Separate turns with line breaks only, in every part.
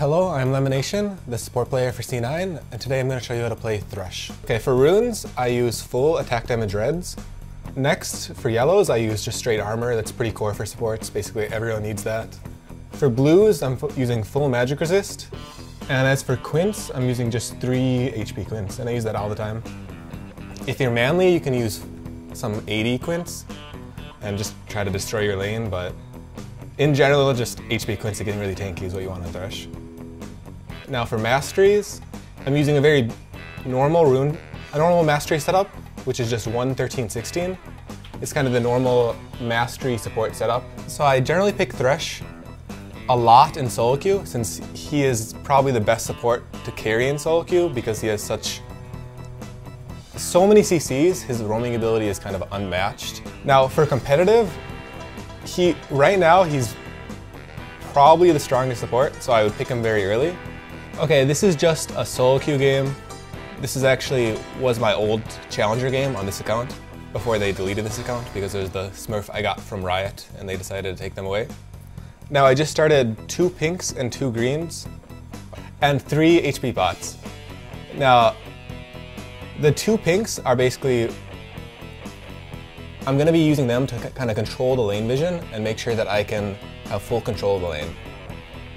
Hello, I'm LemonNation, the support player for C9, and today I'm going to show you how to play Thresh. Okay, for runes, I use full attack damage reds. Next, for yellows, I use just straight armor. That's pretty core for supports. Basically, everyone needs that. For blues, I'm using full magic resist. And as for quints, I'm using just 3 HP quints, and I use that all the time. If you're manly, you can use some 80 quints and just try to destroy your lane, but in general, just HP quints again really tanky is what you want on Thresh. Now for Masteries, I'm using a very normal Mastery setup, which is just 1, 13, 16. It's kind of the normal Mastery support setup. So I generally pick Thresh a lot in solo queue, since he is probably the best support to carry in solo queue because he has so many CCs, his roaming ability is kind of unmatched. Now for competitive, right now he's probably the strongest support, so I would pick him very early. Okay, this is just a solo queue game. This was my old challenger game on this account before they deleted this account because it was the Smurf I got from Riot and they decided to take them away. Now I just started 2 pinks and 2 greens and 3 HP pots. Now the 2 pinks are basically, I'm going to be using them to kind of control the lane vision and make sure that I can have full control of the lane.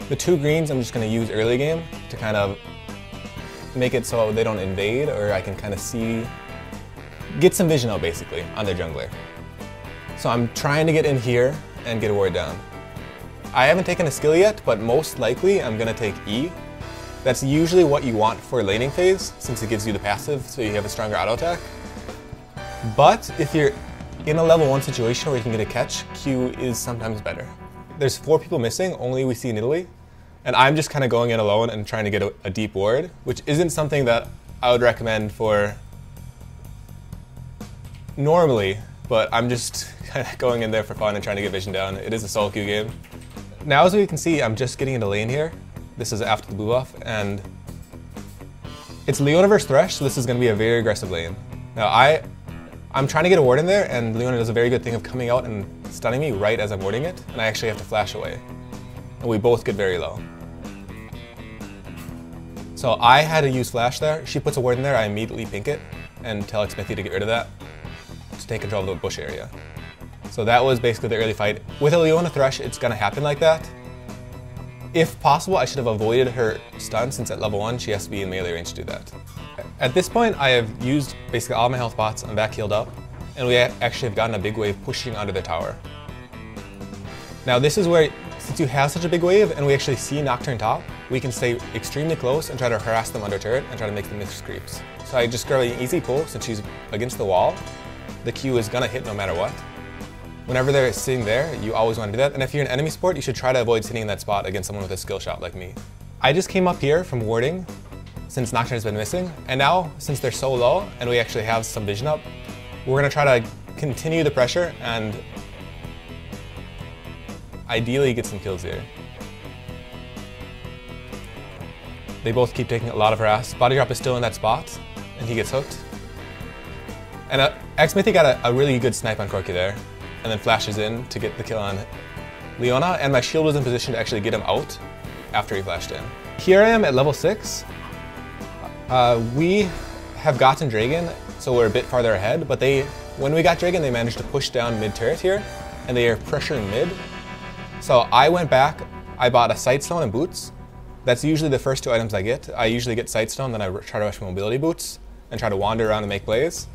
The 2 greens I'm just going to use early game to kind of make it so they don't invade, or I can kind of get some vision out basically on their jungler. So I'm trying to get in here and get a ward down. I haven't taken a skill yet, but most likely I'm going to take E. That's usually what you want for laning phase, since it gives you the passive so you have a stronger auto attack. But if you're in a level 1 situation where you can get a catch, Q is sometimes better. There's 4 people missing, only we see in Italy, and I'm just kind of going in alone and trying to get a deep ward, which isn't something that I would recommend for normally, but I'm just kind of going in there for fun and trying to get vision down. It is a solo queue game. Now as we can see, I'm just getting into lane here. This is after the blue buff, and it's Leona versus Thresh, so this is going to be a very aggressive lane. Now I'm trying to get a ward in there, and Leona does a very good thing of coming out and stunning me right as I'm warding it, and I actually have to flash away. And we both get very low. So I had to use flash there. She puts a ward in there, I immediately pink it and tell Smithy to get rid of that to take control of the bush area. So that was basically the early fight. With a Leona Thresh, it's going to happen like that. If possible, I should have avoided her stun, since at level 1 she has to be in melee range to do that. At this point, I have used basically all my health pots. I'm back healed up, and we actually have gotten a big wave pushing onto the tower. Now this is where, since you have such a big wave and we actually see Nocturne top, we can stay extremely close and try to harass them under turret and try to make them miss creeps. So I just grab an easy pull. Since she's against the wall, the Q is gonna hit no matter what. Whenever they're sitting there, you always want to do that. And if you're an enemy support, you should try to avoid sitting in that spot against someone with a skill shot like me. I just came up here from warding since Nocturne has been missing. And now, since they're so low and we actually have some vision up, we're going to try to continue the pressure and ideally get some kills here. They both keep taking a lot of harass. Body drop is still in that spot and he gets hooked. And Smithy got a really good snipe on Corki there, and then flashes in to get the kill on Leona, and my shield was in position to actually get him out after he flashed in. Here I am at level 6. We have gotten Dragon, so we're a bit farther ahead, but when we got Dragon, they managed to push down mid-turret here, and they are pressuring mid. So I went back, I bought a Sightstone and boots. That's usually the first 2 items I get. I usually get Sightstone, then I try to rush mobility boots, and try to wander around and make plays.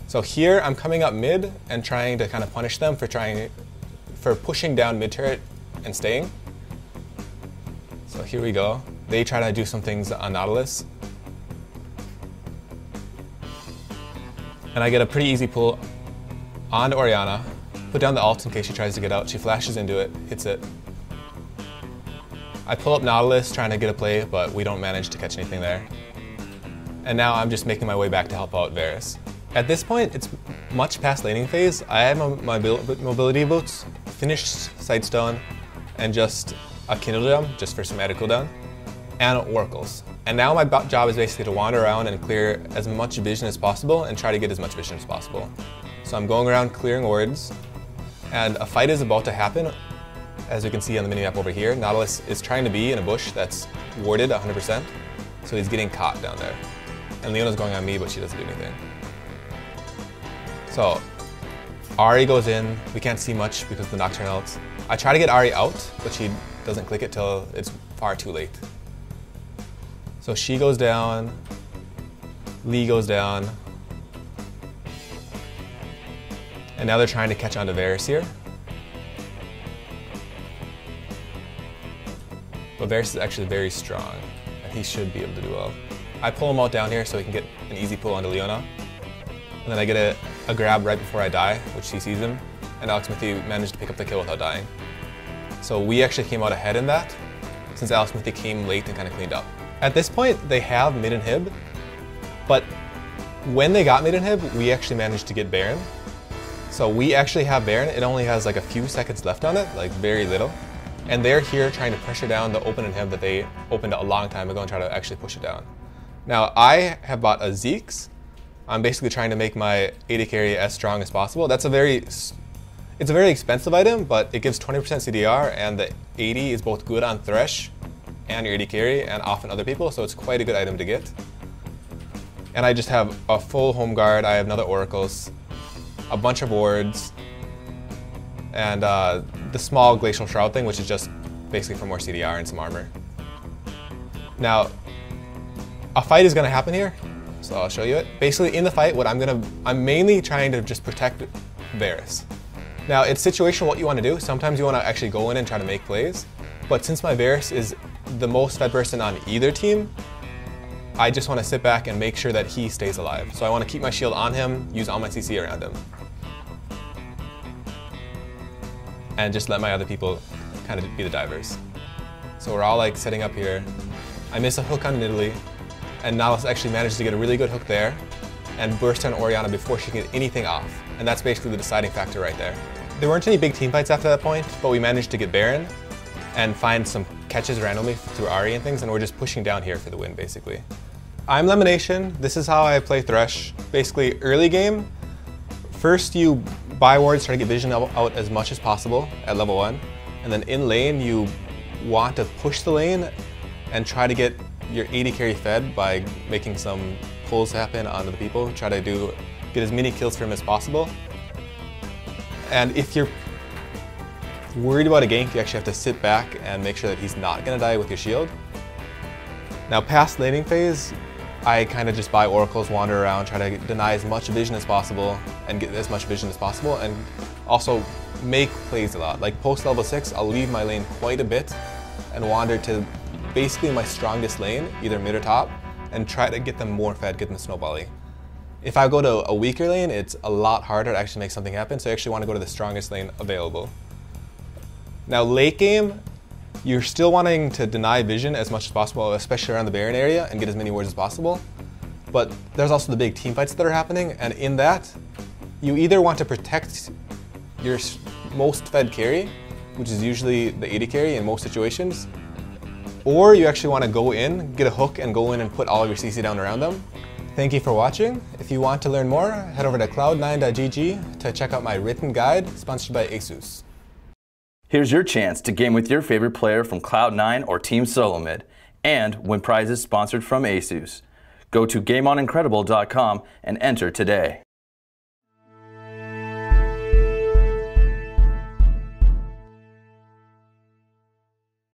So here I'm coming up mid and trying to kind of punish them for pushing down mid turret and staying. So here we go. They try to do some things on Nautilus. And I get a pretty easy pull onto Orianna, put down the ult in case she tries to get out. She flashes into it, hits it. I pull up Nautilus trying to get a play, but we don't manage to catch anything there. And now I'm just making my way back to help out Varus. At this point, it's much past laning phase. I have my mobility boots, finished Sightstone, and just a Kindle Gem, just for some added cooldown, and Oracles. And now my job is basically to wander around and clear as much vision as possible and try to get as much vision as possible. So I'm going around clearing wards, and a fight is about to happen as you can see on the minimap over here, Nautilus is trying to be in a bush that's warded 100%, so he's getting caught down there. And Leona's going on me, but she doesn't do anything. So, Ahri goes in, we can't see much because of the Nocturnals. I try to get Ahri out, but she doesn't click it till it's far too late. So she goes down, Lee goes down, and now they're trying to catch on to Varus here. But Varus is actually very strong, and he should be able to do well. I pull him out down here so he can get an easy pull onto Leona. And then I get a grab right before I die, which he sees him, and Alex Smithy managed to pick up the kill without dying. So we actually came out ahead in that, since Alex Smithy came late and kind of cleaned up. At this point, they have mid inhib, but when they got mid inhib, we actually managed to get Baron. So we actually have Baron, it only has like a few seconds left on it, like very little. And they're here trying to pressure down the open inhib that they opened a long time ago and try to actually push it down. Now I have bought a Zeke's. I'm basically trying to make my AD carry as strong as possible. It's a very expensive item, but it gives 20% CDR, and the AD is both good on Thresh and your AD carry and often other people, so it's quite a good item to get. And I just have a full home guard, I have another oracles, a bunch of wards, and the small glacial shroud thing, which is just basically for more CDR and some armor. Now, a fight is gonna happen here, so I'll show you it. Basically in the fight, I'm mainly trying to just protect Varus. Now it's situational what you want to do. Sometimes you want to actually go in and try to make plays, but since my Varus is the most fed person on either team, I just want to sit back and make sure that he stays alive. So I want to keep my shield on him, use all my CC around him, and just let my other people kind of be the divers. So we're all like setting up here. I miss a hook on Nidalee, and Nautilus actually managed to get a really good hook there and burst on Orianna before she could get anything off. And that's basically the deciding factor right there. There weren't any big team fights after that point, but we managed to get Baron and find some catches randomly through Ahri and things, and we're just pushing down here for the win, basically. I'm LemonNation. This is how I play Thresh. Basically, early game, first you buy wards, try to get vision out as much as possible at level 1, and then in lane, you want to push the lane and try to get your AD carry fed by making some pulls happen onto the people, try to get as many kills for him as possible. And if you're worried about a gank, you actually have to sit back and make sure that he's not going to die with your shield. Now past laning phase, I kind of just buy oracles, wander around, try to deny as much vision as possible and get as much vision as possible, and also make plays a lot. Like post level 6, I'll leave my lane quite a bit and wander to basically my strongest lane, either mid or top, and try to get them more fed, get them snowbally. If I go to a weaker lane, it's a lot harder to actually make something happen, so I actually want to go to the strongest lane available. Now late game, you're still wanting to deny vision as much as possible, especially around the Baron area, and get as many wards as possible. But there's also the big team fights that are happening, and in that, you either want to protect your most fed carry, which is usually the AD carry in most situations, or you actually want to go in, get a hook, and go in and put all of your CC down around them. Thank you for watching. If you want to learn more, head over to cloud9.gg to check out my written guide, sponsored by ASUS.
Here's your chance to game with your favorite player from Cloud9 or Team Solo Mid, and win prizes sponsored from ASUS. Go to GameOnIncredible.com and enter today.